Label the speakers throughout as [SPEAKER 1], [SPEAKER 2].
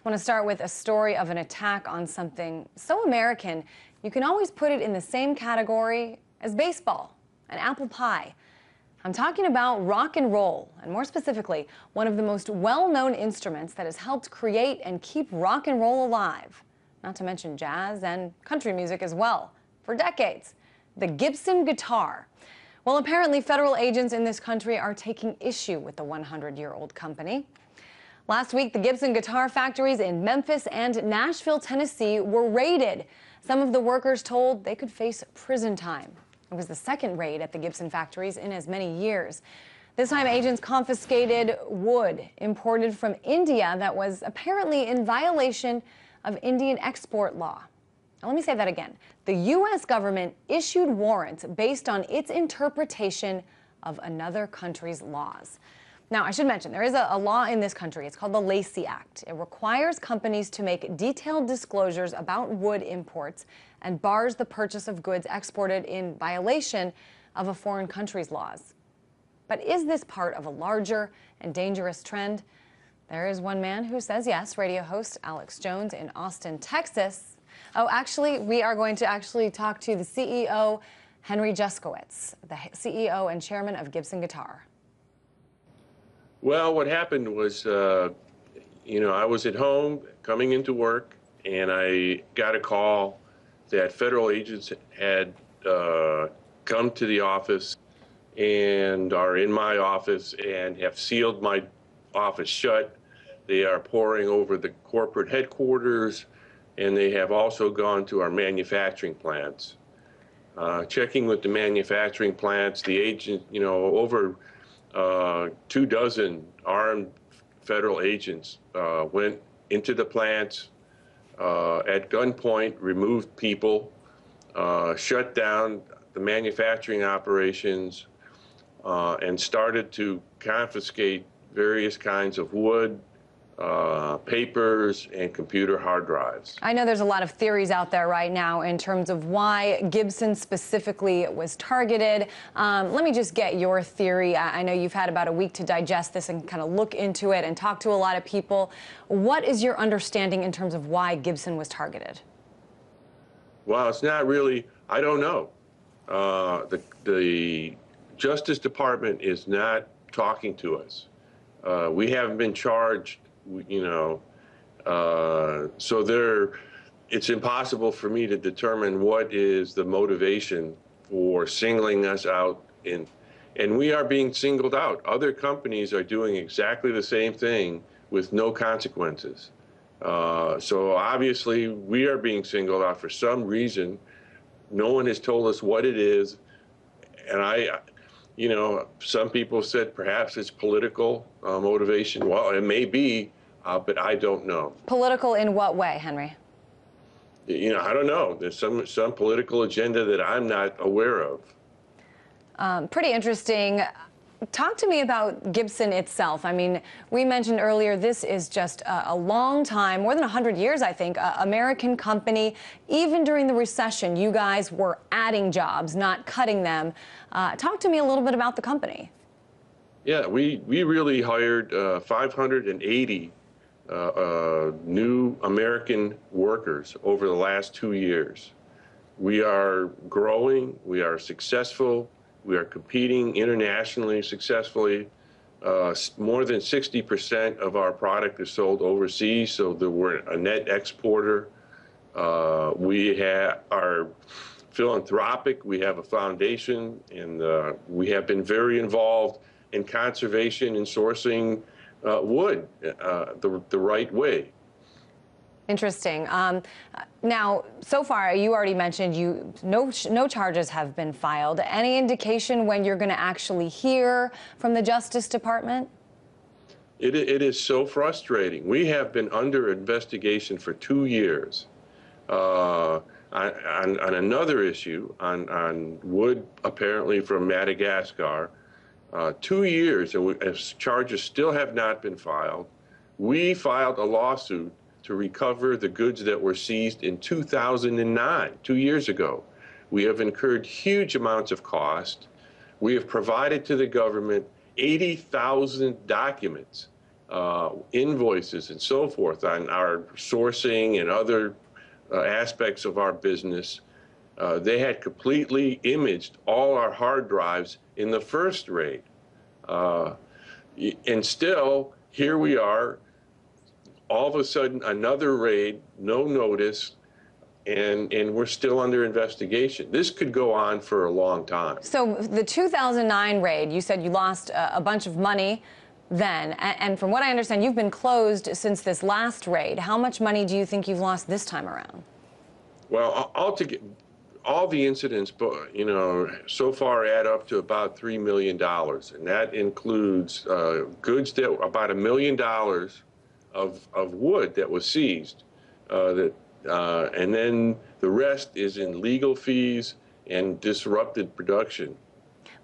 [SPEAKER 1] I want to start with a story of an attack on something so American, you can always put it in the same category as baseball and apple pie. I'm talking about rock and roll, and more specifically, one of the most well-known instruments that has helped create and keep rock and roll alive, not to mention jazz and country music as well, for decades, the Gibson guitar. Well, apparently federal agents in this country are taking issue with the 100-year-old company. Last week, the Gibson guitar factories in Memphis and Nashville, Tennessee were raided. Some of the workers told they could face prison time. It was the second raid at the Gibson factories in as many years. This time, agents confiscated wood imported from India that was apparently in violation of Indian export law. Now, let me say that again. The U.S. government issued warrants based on its interpretation of another country's laws. Now, I should mention, there is a law in this country. It's called the Lacey Act. It requires companies to make detailed disclosures about wood imports and bars the purchase of goods exported in violation of a foreign country's laws. But is this part of a larger and dangerous trend? There is one man who says yes, radio host Alex Jones in Austin, Texas. Oh, actually, we are going to talk to the CEO, Henry Juskowitz, the CEO and chairman of Gibson Guitar.
[SPEAKER 2] Well, what happened was, I was at home coming into work, and I got a call that federal agents had come to the office and are in my office and have sealed my office shut. They are pouring over the corporate headquarters, and they have also gone to our manufacturing plants. Checking with the manufacturing plants, the agent, over 24 armed federal agents went into the plants at gunpoint, removed people, shut down the manufacturing operations, and started to confiscate various kinds of wood, papers, and computer hard drives.
[SPEAKER 1] I know there's a lot of theories out there right now in terms of why Gibson specifically was targeted. Let me just get your theory. I know you've had about a week to digest this and kind of look into it and talk to a lot of people. What is your understanding in terms of why Gibson was targeted?
[SPEAKER 2] Well, it's not really, I don't know. The Justice Department is not talking to us. We haven't been charged. So it's impossible for me to determine what is the motivation for singling us out, and we are being singled out. Other companies are doing exactly the same thing with no consequences. So obviously we are being singled out for some reason. No one has told us what it is, and some people said perhaps it's political motivation. Well, it may be, but I don't know.
[SPEAKER 1] Political in what way, Henry?
[SPEAKER 2] I don't know. There's some political agenda that I'm not aware of.
[SPEAKER 1] Pretty interesting. Talk to me about Gibson itself. I mean, we mentioned earlier, this is just a long time, more than 100 years, I think, American company. Even during the recession, you guys were adding jobs, not cutting them. Talk to me a little bit about the company.
[SPEAKER 2] Yeah, we really hired 580 new American workers over the last 2 years. We are growing, we are successful. We are competing internationally successfly. More than 60% of our product is sold overseas, so that we're a net exporter. We are philanthropic. We have a foundation, and we have been very involved in conservation and sourcing wood the right way.
[SPEAKER 1] Interesting. Now, so far, you already mentioned no charges have been filed. Any indication when you're going to actually hear from the Justice Department?
[SPEAKER 2] It is so frustrating. We have been under investigation for 2 years on another issue, on wood apparently from Madagascar. 2 years, and charges still have not been filed. We filed a lawsuit to recover the goods that were seized in 2009, 2 years ago. We have incurred huge amounts of cost. We have provided to the government 80,000 documents invoices and so forth on our sourcing and other aspects of our business. They had completely imaged all our hard drives in the first raid. And still, here we are, all of a sudden, another raid, no notice, and we're still under investigation. This could go on for a long time.
[SPEAKER 1] So the 2009 raid, you said you lost a bunch of money then, and from what I understand, you've been closed since this last raid. How much money do you think you've lost this time around?
[SPEAKER 2] Well, all the incidents, you know, so far add up to about $3 million, and that includes goods that about $1 million of wood that was seized, and then the rest is in legal fees and disrupted production.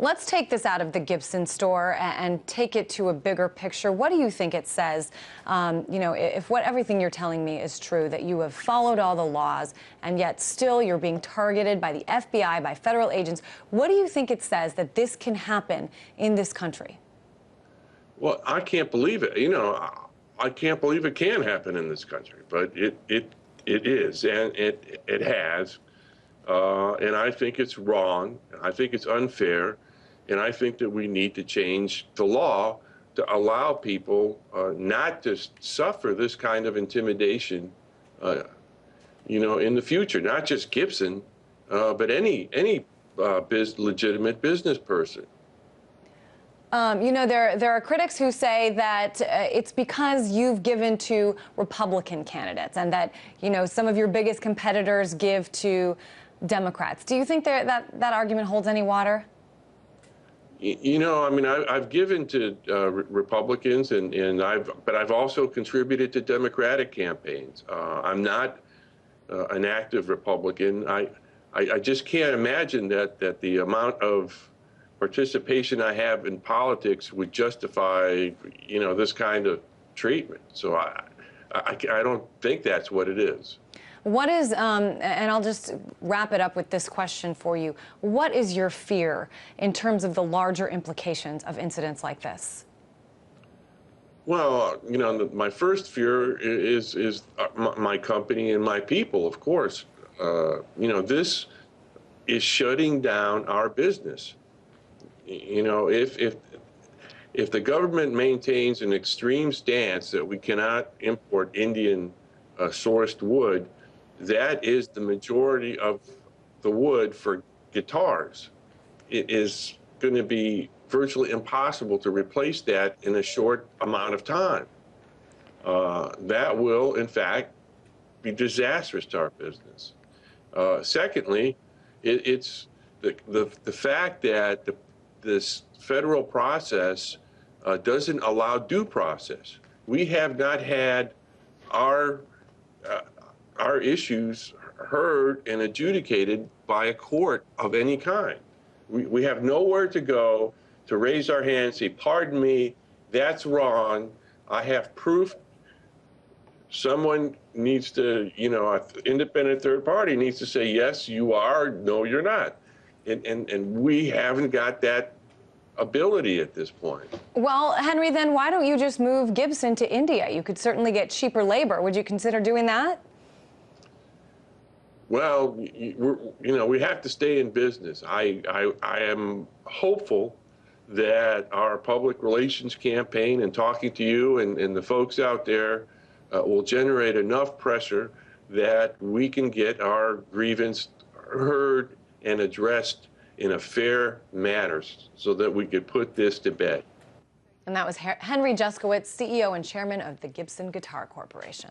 [SPEAKER 1] Let's take this out of the Gibson store and take it to a bigger picture. What do you think it says, you know, if everything you're telling me is true, that you have followed all the laws and yet still you're being targeted by the FBI, by federal agents? What do you think it says that this can happen in this country?
[SPEAKER 2] Well, I can't believe it. You know, I can't believe it can happen in this country, but it is, and it has. And I think it's wrong. I think it's unfair. And I think that we need to change the law to allow people not to suffer this kind of intimidation, you know, in the future. Not just Gibson, but any legitimate business person.
[SPEAKER 1] You know, there are critics who say that it's because you've given to Republican candidates and that, you know, some of your biggest competitors give to Democrats. Do you think that argument holds any water?
[SPEAKER 2] You know, I mean, I've given to Republicans, but I've also contributed to Democratic campaigns. I'm not an active Republican. I just can't imagine that the amount of participation I have in politics would justify, you know, this kind of treatment. So I don't think that's what it is.
[SPEAKER 1] What is, and I'll just wrap it up with this question for you. What is your fear in terms of the larger implications of incidents like this?
[SPEAKER 2] Well, you know, my first fear is my company and my people, of course. You know, this is shutting down our business. You know, if the government maintains an extreme stance that we cannot import Indian sourced wood, that is the majority of the wood for guitars. It is going to be virtually impossible to replace that in a short amount of time. That will, in fact, be disastrous to our business. Secondly, it's the fact that this federal process doesn't allow due process. We have not had our issues heard and adjudicated by a court of any kind. We have nowhere to go to raise our hand and say, pardon me, that's wrong. I have proof. Someone needs to, you know, an independent third party needs to say, yes, you are, no, you're not. And we haven't got that ability at this point. Well,
[SPEAKER 1] Henry, then why don't you just move Gibson to India? You could certainly get cheaper labor. Would you consider doing that?
[SPEAKER 2] Well, you know, we have to stay in business. I am hopeful that our public relations campaign and talking to you and the folks out there will generate enough pressure that we can get our grievance heard and addressed in a fair manner so that we could put this to bed.
[SPEAKER 1] And that was Henry Juskowitz, CEO and chairman of the Gibson Guitar Corporation.